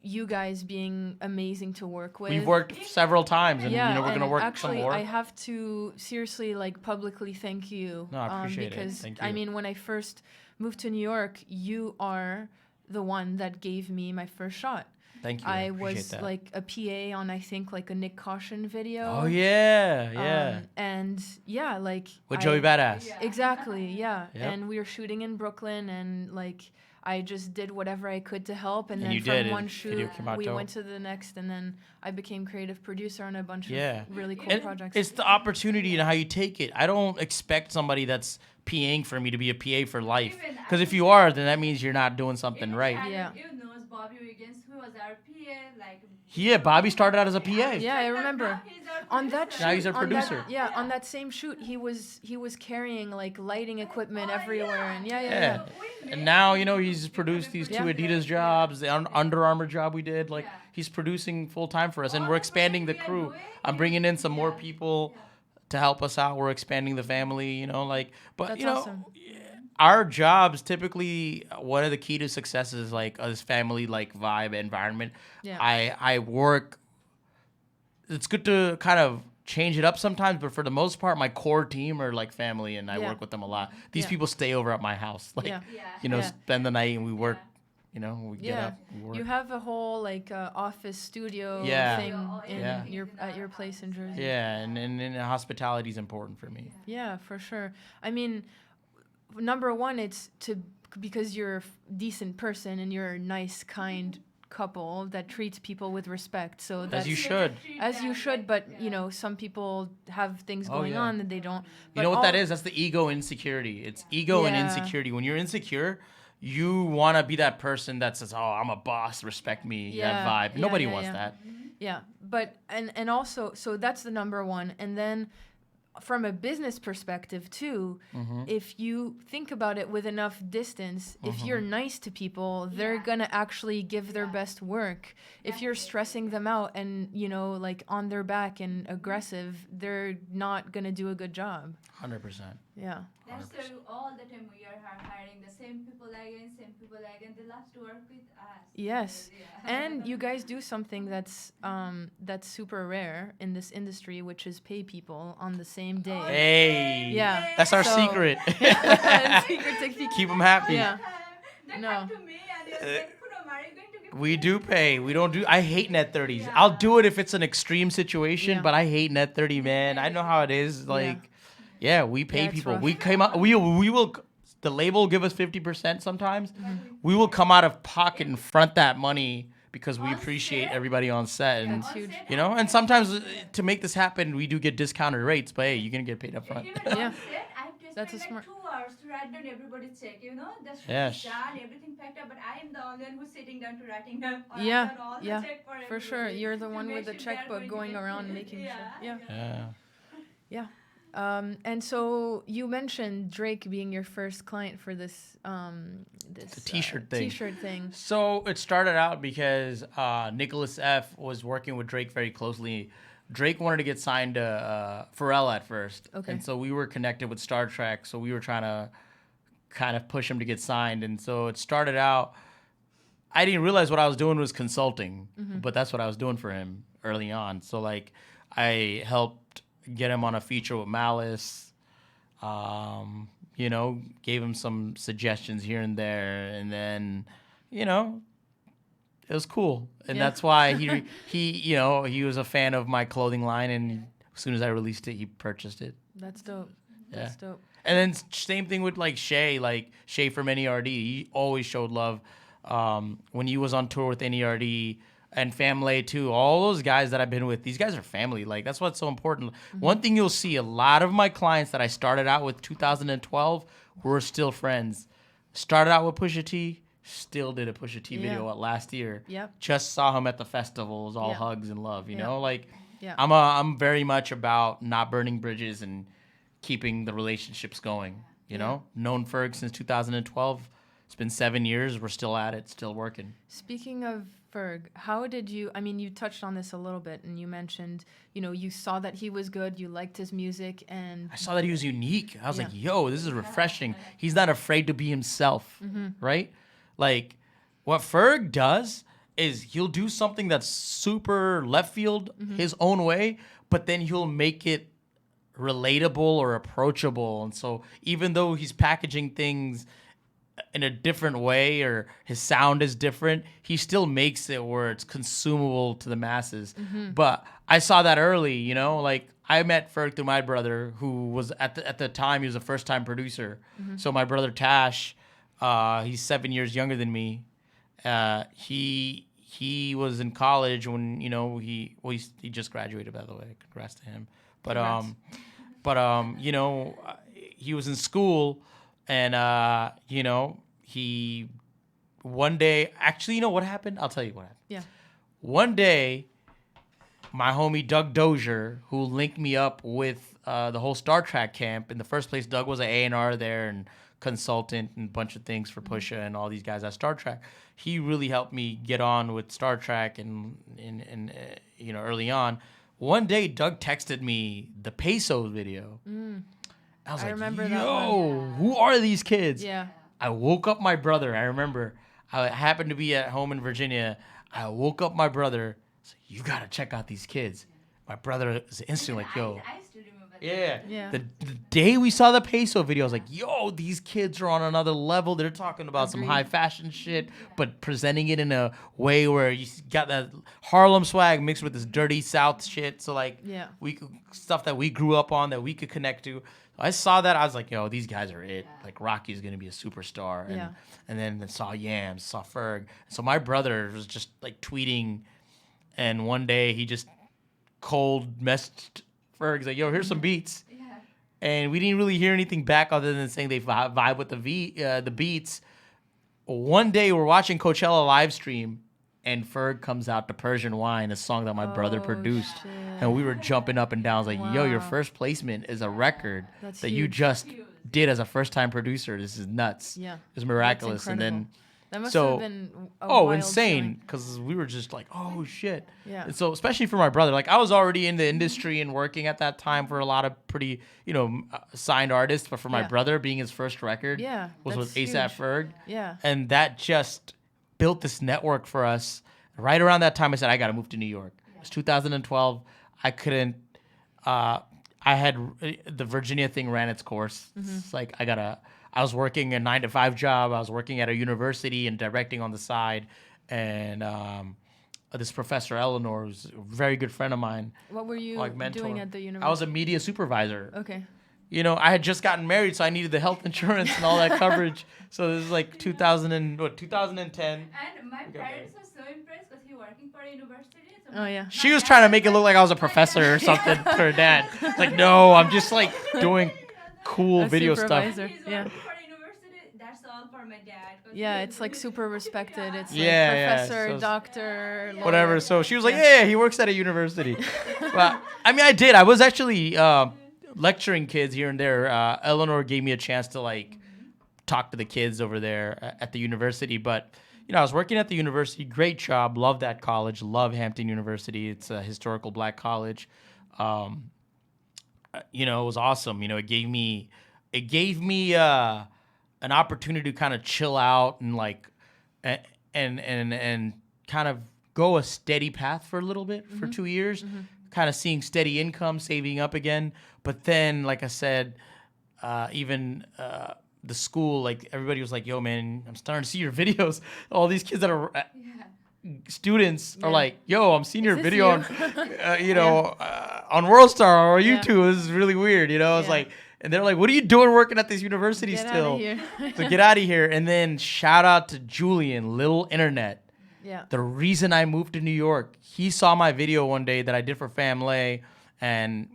you guys being amazing to work with. We've worked several times, and Yeah, you know we're and gonna work actually, some more. I have to seriously like publicly thank you. No, I appreciate it. Because Thank I you. mean, when I first moved to New York, you are the one that gave me my first shot. Thank you. I appreciate was that. like a PA on, I think, like a Nick Caution video. Oh yeah. And yeah, like With Joey Badass. Exactly, yeah. Yep. And we were shooting in Brooklyn, and like I just did whatever I could to help. And And then you from did, one and video shoot, came out we dope. went to the next, and then I became creative producer on a bunch Yeah. of really cool And projects. it's the opportunity and how you take it. I don't expect somebody that's PAing for me to be a PA for life. Because if you are, then that means you're not doing something right. Yeah. You know Bobby Wiggins, who was our PA, like. Yeah, Bobby started out as a PA. Yeah, I remember. On that shoot, Now he's a on that- producer. yeah, on that same shoot, he was carrying like lighting equipment Oh, everywhere, yeah. and yeah. Yeah. And now, you know, he's produced these two Yeah. Adidas jobs, the Under Armour job we did. Like, Yeah. he's producing full time for us, and All we're the expanding the projects we are crew. doing, I'm bringing in some more yeah. people Yeah. to help us out. We're expanding the family, you know, like, but, That's you know, awesome. our jobs typically, one of the key to success is like this family, like, vibe environment. Yeah. I work, it's good to kind of change it up sometimes, but for the most part, my core team are like family, and I Yeah. work with them a lot. These Yeah. people stay over at my house, like, Yeah. Yeah. you know, Yeah. spend the night, and we work. You know, we get Yeah. up, we work. You have a whole like office studio Yeah. thing in Yeah. your at your place in Jersey. Yeah, and hospitality is important for me. Yeah, for sure. I mean, number one, it's because you're a decent person and you're a nice, kind couple that treats people with respect. So that's As you should. as you should. But you know, some people have things Oh, going yeah. on that they don't. You but know what that all- is? That's the ego insecurity. It's ego and Yeah. insecurity. When you're insecure, you want to be that person that says, "Oh, I'm a boss, respect me." Yeah. That vibe. Yeah, Nobody yeah, wants yeah. that. Yeah, but and also, so that's the number one, and then from a business perspective too, Mm-hmm. if you think about it with enough distance, if you're nice to people, they're Yeah. gonna actually give their best work. If you're stressing them out and, you know, like on their back and aggressive, they're not gonna do a good job. 100%. Yeah. That's the, all the time we are hiring the same people again, they love to work with us. Yes. Yeah. And you guys do something that's super rare in this industry, which is pay people on the same day. Hey. Yeah. That's our So- secret. Secret technique. Keep them happy. Yeah. They No. come to me and they're like, Punom, are you going to give We me do pay. We don't do. I hate net 30s. I'll do it if it's an extreme situation, Yeah. but I hate net 30, man. I know how it is. Like, yeah, we pay Yeah, it's people. rough. We came out. We will. The label will give us 50% sometimes. Mm-hmm. We will come out of pocket and front that money because we On appreciate set? everybody on set, and That's huge. you know. And sometimes to make this happen, we do get discounted rates. But hey, you're gonna get paid up front. Even Yeah. on set, I have to That's a spend like smart- 2 hours to write down everybody's check, you know? The shoot Yes. is done, everything packed up, but I am the only one who's sitting down to writing down Yeah, all the yeah, check for For sure. everybody You're the to one make with the sure they are checkbook to going get around paid. making sure. Yeah. Yeah. Yeah. And so you mentioned Drake being your first client for this The t-shirt thing. T-shirt thing. So it started out because Nicholas F. was working with Drake very closely. Drake wanted to get signed to Pharrell at first. Okay. And so we were connected with Star Trek. So we were trying to kind of push him to get signed. And so it started out, I didn't realize what I was doing was consulting, but that's what I was doing for him early on. So like I helped get him on a feature with Malice. You know, gave him some suggestions here and there, and then, you know, it was cool, and Yeah. that's why he you know, he was a fan of my clothing line, and As soon as I released it, he purchased it. That's dope. Yeah. That's dope. And then same thing with like Shay from NERD. He always showed love when he was on tour with NERD and Family too. All those guys that I've been with, these guys are family. Like that's what's so important. One thing you'll see, a lot of my clients that I started out with 2012 were still friends. Started out with Pusha T, still did a Pusha T video last year. Yep. Just saw him at the festivals, all hugs and love. You know, like Yeah. I'm very much about not burning bridges and keeping the relationships going. You know, known Ferg since 2012. It's been 7 years. We're still at it, still working. Speaking of Ferg, how did you, I mean, you touched on this a little bit and you mentioned, you know, you saw that he was good, you liked his music, and... I saw that he was unique. I was like, yo, this is refreshing. He's not afraid to be himself, right? Like, what Ferg does is he'll do something that's super left field his own way, but then he'll make it relatable or approachable. And so even though he's packaging things in a different way or his sound is different, he still makes it where it's consumable to the masses. But I saw that early, you know, like I met Ferg through my brother, who was at the time, he was a first-time producer. So my brother Tash, he's 7 years younger than me. He was in college when, you know, he just graduated, by the way. Congrats to him. But you know, he was in school. And, you know, he one day, actually, you know what happened? I'll tell you what happened. Yeah. One day, my homie Doug Dozier, who linked me up with the whole Star Trek camp. In the first place, Doug was an A&R there and consultant and a bunch of things for Pusha and all these guys at Star Trek. He really helped me get on with Star Trek and you know, early on. One day, Doug texted me the Peso video. I was like, remember that yo, who are these kids? Yeah. I woke up my brother. I remember I happened to be at home in Virginia. I woke up my brother. I said, you got to check out these kids. My brother was instantly like, yo. I still remember that. Yeah. The day we saw the Peso video, I was like, yo, these kids are on another level. They're talking about some high fashion shit, but presenting it in a way where you got that Harlem swag mixed with this dirty South shit. So like, stuff that we grew up on that we could connect to. I saw that. I was like, yo, these guys are it. Like, Rocky's going to be a superstar. And then saw Yams, saw Ferg. So my brother was just, like, tweeting. And one day, he just cold messaged Ferg. He's like, yo, here's some beats. Yeah. And we didn't really hear anything back other than saying they vibe with the beats. One day, we're watching Coachella live stream. And Ferg comes out to Persian Wine, a song that my brother produced. Shit. And we were jumping up and down. I was like, yo, your first placement is a record That's that you huge. just did as a first-time producer. This is nuts. Yeah. It's miraculous. That's And then, that must so, have been a wild insane. Because we were just like, oh, shit. Yeah. And so, especially for my brother, like, I was already in the industry and working at that time for a lot of pretty, you know, signed artists. But for my brother, being his first record was with that's ASAP huge. Ferg. Yeah. And that just built this network for us. Right around that time, I said, I got to move to New York. It was 2012. I couldn't, I had, the Virginia thing ran its course. It's like, I was working a 9-to-5 job. I was working at a university and directing on the side. And this Professor Eleanor, who's a very good friend of mine. What were you mentor. doing at the university? I was a media supervisor. Okay. You know, I had just gotten married, so I needed the health insurance and all that coverage. So this is like 2010. And my parents were so impressed because he working for a university. So Oh, yeah. She was trying to make it look like I was a professor or something to her dad. It's like, no, I'm just like doing cool A video stuff. supervisor. he's Yeah. working for a university. That's all for my dad. 'Cause Yeah, he- it's like super respected. It's Yeah, like yeah, professor, so- doctor, lawyer. Whatever. So she was like, yeah, he works at a university. But I mean, I did. I was actually lecturing kids here and there. Eleanor gave me a chance to like talk to the kids over there at the university. But you know, I was working at the university. Great job. Love that college. Love Hampton University. It's a historical black college. You know, it was awesome. You know, it gave me an opportunity to kind of chill out and like and kind of go a steady path for a little bit for 2 years, kind of seeing steady income, saving up again. But then, like I said, even the school, like everybody was like, yo, man, I'm starting to see your videos. All these kids that are students are like, yo, I'm seeing your this video you? on WorldStar or Yeah. YouTube. This is really weird, It's Yeah. like, and they're like, what are you doing working at this university Get still? outta here. So get out of here. And then shout out to Julian, Little Internet. Yeah. The reason I moved to New York, he saw my video one day that I did for Family, and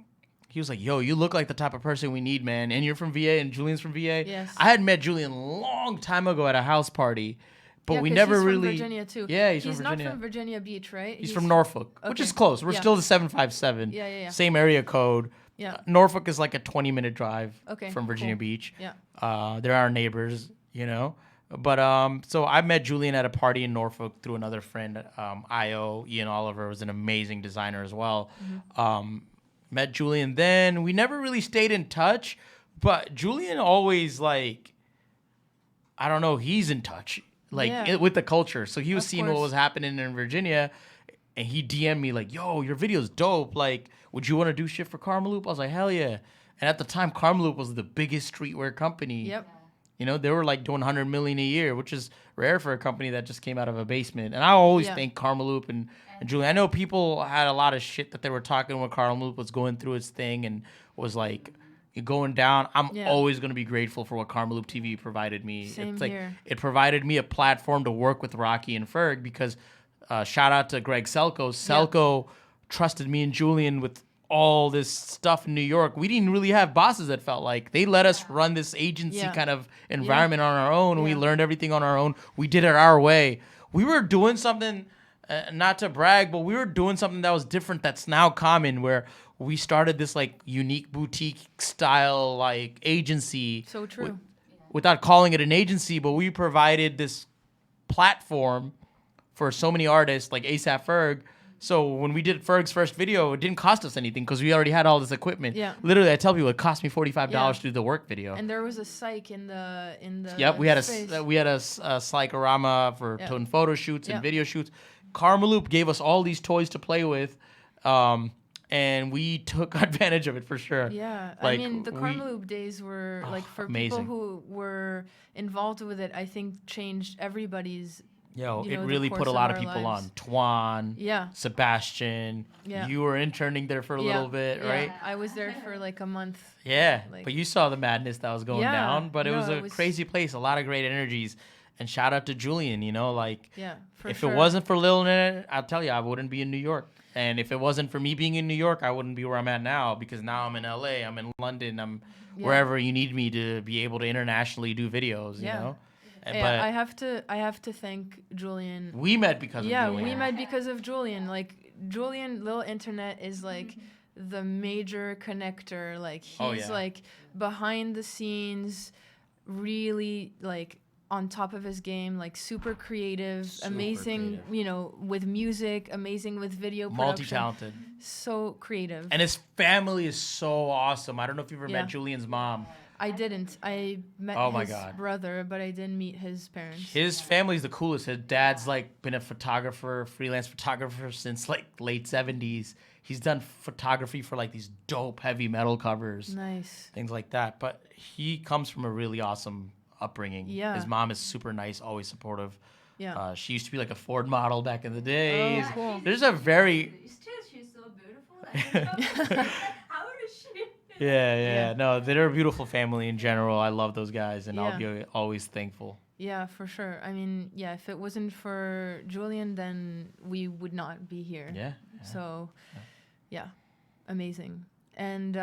he was like, yo, you look like the type of person we need, man. And you're from VA, and Julian's from VA. Yes. I had met Julian a long time ago at a house party, but Yeah, we 'cause never he's really. From Virginia too. Yeah, he's from Virginia. Not from Virginia Beach, right? He's from Norfolk, which okay. is close. We're Yeah. still the 757. Yeah. Same area code. Yeah. Norfolk is like a 20-minute drive Okay, from Virginia cool. Beach. Yeah. They're our neighbors, But so I met Julian at a party in Norfolk through another friend, Io. Ian Oliver was an amazing designer as well. Mm-hmm. Met Julian then. We never really stayed in touch, but Julian always I don't know, he's in touch with the culture. So he was Of seeing what course. was happening in Virginia, and he DM'd me like, yo, your video's dope. Like, would you want to do shit for Karmaloop? I was like, hell yeah. And at the time, Karmaloop was the biggest streetwear company. Yep. They were like doing 100 million a year, which is rare for a company that just came out of a basement. And I always thank Karmaloop and Julian. I know people had a lot of shit that they were talking when Karmaloop was going through its thing and was like going down. I'm always going to be grateful for what Karmaloop TV provided me. Same it's like here. it provided me a platform to work with Rocky and Ferg because shout out to Greg Selko. Selko trusted me and Julian with all this stuff in New York. We didn't really have bosses that felt like they let us run this agency kind of environment on our own. We learned everything on our own. We did it our way. We were doing something, not to brag, but we were doing something that was different that's now common where we started this like unique boutique style like agency. So true. Without calling it an agency, but we provided this platform for so many artists like ASAP Ferg. So when we did Ferg's first video, it didn't cost us anything because we already had all this equipment. Yeah. Literally, I tell people it cost me $45 to do the work video. And there was a psych in the Yep, we had space. a Psychorama for doing photo shoots and video shoots. Karmaloop gave us all these toys to play with, and we took advantage of it for sure. Yeah, Like, I mean the Karmaloop days were for amazing. people who were involved with it. I think changed everybody's. It the really course put a of lot of our people lives. on. Twan, Yeah. Sebastian. Yeah. You were interning there for a little bit, right? I was there for like a month. Yeah, Like- but you saw the madness that was going down. But it no, was it a was- crazy place, a lot of great energies. And shout out to Julian, Yeah, for if sure. it wasn't for Lil Net, I'll tell you, I wouldn't be in New York. And if it wasn't for me being in New York, I wouldn't be where I'm at now because now I'm in LA, I'm in London, I'm wherever you need me to be able to internationally do videos, you know? And- Yeah, I have to thank Julian. we met because of Yeah, Julian. we met because of Julian. Like Julian, Little Internet is like the major connector. Like he's like behind the scenes, really like on top of his game, like super creative, amazing, with music, amazing with video production. Multi-talented. So creative. And his family is so awesome. I don't know if you've ever Yeah. met Julian's mom. I didn't. I met Oh my his God. brother, but I didn't meet his parents. His family's the coolest. His dad's like been a photographer, freelance photographer since like late 70s. He's done photography for like these dope heavy metal covers, Nice. things like that. But he comes from a really awesome upbringing. Yeah. His mom is super nice, always supportive. Yeah. She used to be like a Ford model back in the days. Oh, cool. There's a very Still, she's so beautiful. How is she? yeah. No, they're a beautiful family in general. I love those guys, and I'll Yeah. be always thankful. Yeah, for sure. I mean, yeah, if it wasn't for Julian, then we would not be here. Yeah. So, yeah, amazing. And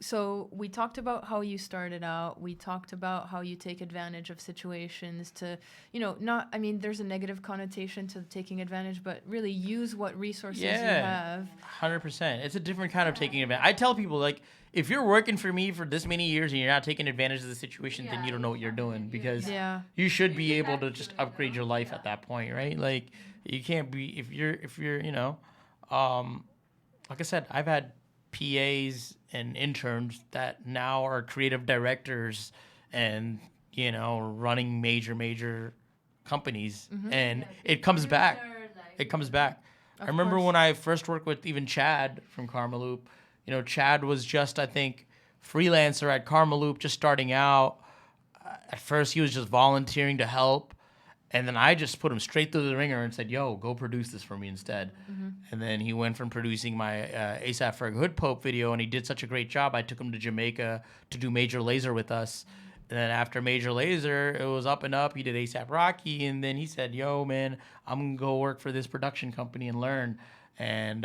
so we talked about how you started out. We talked about how you take advantage of situations to, there's a negative connotation to taking advantage, but really use what resources you have. 100%. It's a different kind of taking advantage. I tell people, like, if you're working for me for this many years and you're not taking advantage of the situation, then you don't know what you're doing because Yeah. you should be able to just upgrade your life at that point, right? Like, you can't be, if you're, like I said, I've had PAs and interns that now are creative directors and, running major companies. And it comes back. It comes back. I remember course. when I first worked with even Chad from Karmaloop. Chad was just, I think, freelancer at Karmaloop, just starting out. At first, he was just volunteering to help. And then I just put him straight through the ringer and said, yo, go produce this for me instead. And then he went from producing my AP FERG Hood Pope video, and he did such a great job. I took him to Jamaica to do Major Lazer with us. And then after Major Lazer, it was up and up. He did ASAP Rocky, and then he said, yo, man, I'm going to go work for this production company and learn. And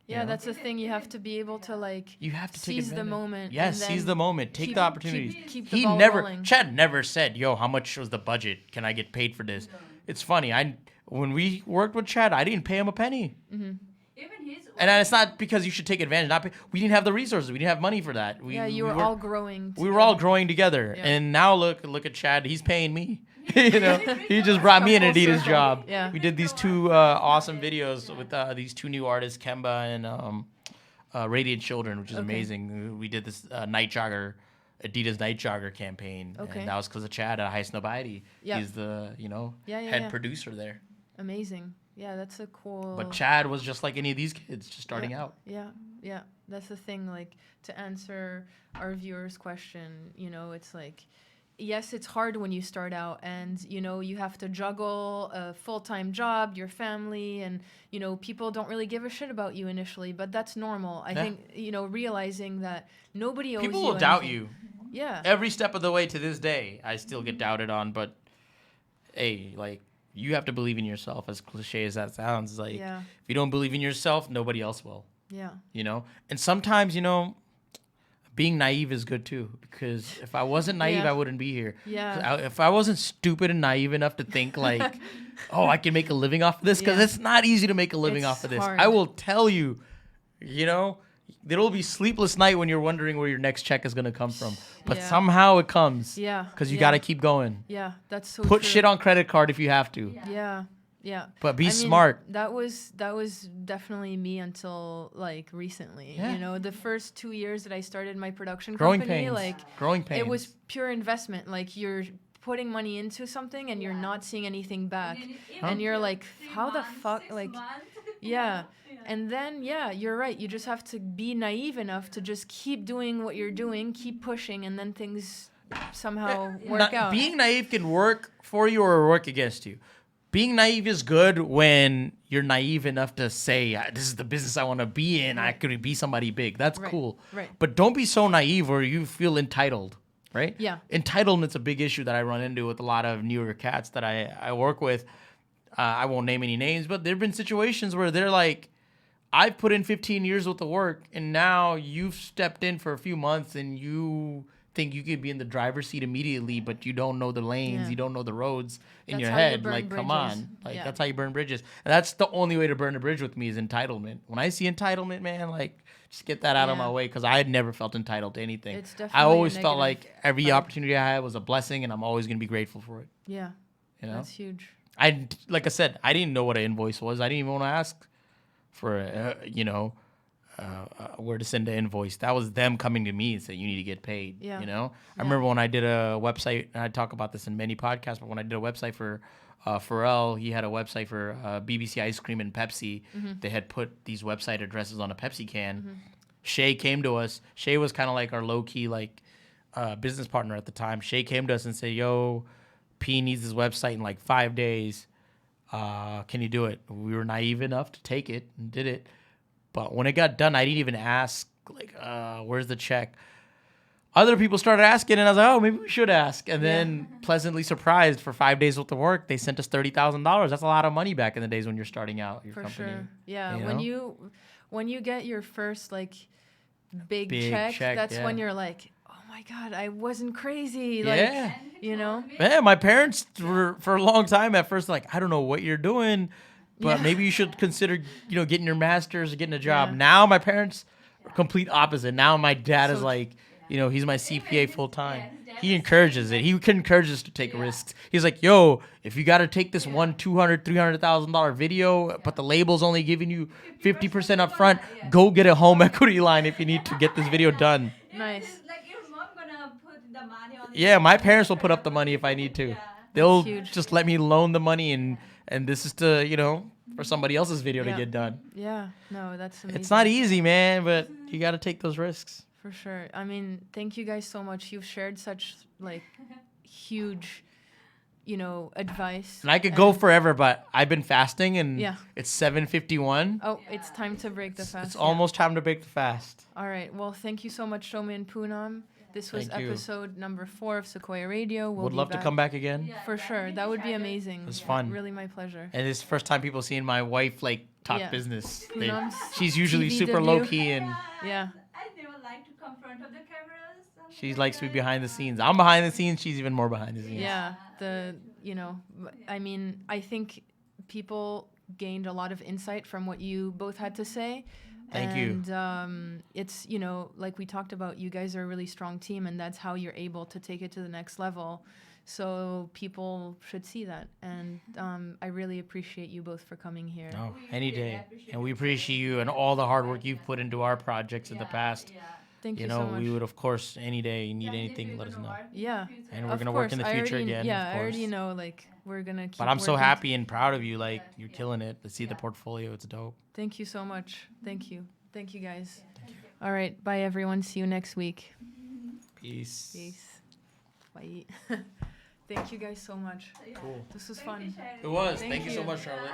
yeah, that's the thing. You have to be able to like. You have to seize the moment. Yes, seize the moment. Take the opportunities. Keep the ball rolling. Chad never said, "Yo, how much was the budget? Can I get paid for this?" No. It's funny. When we worked with Chad, I didn't pay him a penny. Even his. And it's not because you should take advantage. We didn't have the resources. We didn't have money for that. You were all growing. We were all growing together. Yeah. And now look at Chad. He's paying me. You know, he just brought me an Adidas job. Yeah. We did these 2 awesome videos with these 2 new artists, Kemba and Radiant Children, which is amazing. We did this Night Jogger, Adidas Night Jogger campaign, and that was because of Chad at High Snobiety. Yep. He's the head producer there. Amazing. Yeah, that's a cool. But Chad was just like any of these kids, just starting out. Yeah. That's the thing. Like, to answer our viewers' question, it's like, yes, it's hard when you start out, and you have to juggle a full-time job, your family, and people don't really give a shit about you initially, but that's normal. I think realizing that nobody owes you people will anything. doubt you. Yeah. Every step of the way to this day, I still get doubted on, but hey, like, you have to believe in yourself, as cliche as that sounds. Like, if you don't believe in yourself, nobody else will. Yeah. And sometimes, being naive is good too, because if I wasn't naive, I wouldn't be here. Yeah. If I wasn't stupid and naive enough to think like, oh, I can make a living off of this, because it's not easy to make a living off of this. Hard. I will tell you, there will be sleepless night when you're wondering where your next check is going to come from. But somehow it comes. Yeah. Because you got to keep going. Yeah, that's so Put true. shit on credit card if you have to. Yeah. But be smart. That was definitely me until like recently. Yeah. The first 2 years that I started my production Growing company, pains. like Growing pains. it was pure investment. Like, you're putting money into something and you're not seeing anything back. And you're like, how the fuck? Like, yeah. And then, you're right. You just have to be naive enough to just keep doing what you're doing, keep pushing, and then things somehow work out. Being naive can work for you or work against you. Being naive is good when you're naive enough to say, this is the business I want to be in. I could be somebody big. That's cool. Right. But don't be so naive or you feel entitled, right? Yeah. Entitlement's a big issue that I run into with a lot of newer cats that I work with. I won't name any names, but there have been situations where they're like, I've put in 15 years worth of work, and now you've stepped in for a few months and you think you could be in the driver's seat immediately, but you don't know the lanes, you don't know the roads in your head. Like, come on. Like, that's how you burn bridges. And that's the only way to burn a bridge with me is entitlement. When I see entitlement, man, like, just get that out of my way, because I had never felt entitled to anything. It's definitely I always felt like every opportunity I had was a blessing, and I'm always going to be grateful for it. Yeah. That's huge. Like I said, I didn't know what an invoice was. I didn't even want to ask for, where to send the invoice. That was them coming to me and saying, you need to get paid. I remember when I did a website, and I talk about this in many podcasts, but when I did a website for Pharrell, he had a website for BBC Ice Cream and Pepsi. They had put these website addresses on a Pepsi can. Shay came to us. Shay was kind of like our low-key business partner at the time. Shay came to us and said, yo, P needs this website in like 5 days. Can you do it? We were naive enough to take it and did it. But when it got done, I didn't even ask, like, where's the check? Other people started asking, and I was like, oh, maybe we should ask. And then pleasantly surprised, for 5 days worth of work, they sent us $30,000. That's a lot of money back in the days when you're starting out your company. For sure. Yeah. When you get your first, like, big check, that's when you're like, oh, my God, I wasn't crazy. Like, Yeah, my parents were, for a long time at first, like, I don't know what you're doing, but maybe you should consider, getting your master's or getting a job. Now my parents are complete opposite. Now my dad is like, he's my CPA full time. He encourages it. He encourages us to take risks. He's like, yo, if you got to take this $200,000, $300,000 video, but the label's only giving you 50% up front, go get a home equity line if you need to get this video done. Nice. Like, your mom gonna put the money on Yeah, my parents will put up the money if I need to. They'll just let me loan the money, and this is to, for somebody else's video to get done. Yeah, no, that's amazing. It's not easy, man, but you got to take those risks. For sure. I mean, thank you guys so much. You've shared such, like, huge, advice. And I could go forever, but I've been fasting, and Yeah. it's 7:51. Oh, it's time to break the fast. It's almost time to break the fast. All right. Well, thank you so much, Shomi and Poonam. This was Thank you. episode number 4 of Sequoia Radio. Would love to come back again. For sure. That would be amazing. It's fun. Really my pleasure. And it's the first time people seeing my wife talk Yeah. business. Poonam's She's usually TV super debut. low key, and Yeah. I never like to come front of the cameras. she likes to be behind the scenes. I'm behind the scenes. She's even more behind the scenes. Yeah. I think people gained a lot of insight from what you both had to say. Thank you. And it's, like we talked about, you guys are a really strong team, and that's how you're able to take it to the next level. So people should see that. And I really appreciate you both for coming here. No, any day. And we appreciate you and all the hard work you've put into our projects in the past. Thank you so much. We would, of course, any day you need anything, let us know. Yeah. And we're Of going to work in the course. future again. Yeah, of I already course. know, we're going to keep But I'm so working. happy and proud of you. You're killing it. Let's see the portfolio. It's dope. Thank you so much. Thank you. Thank you, guys. All right. Bye, everyone. See you next week. Peace. Peace. Bye. Thank you guys so much. Cool. This was fun. It was. Thank Thank you so you. much, Charlotte.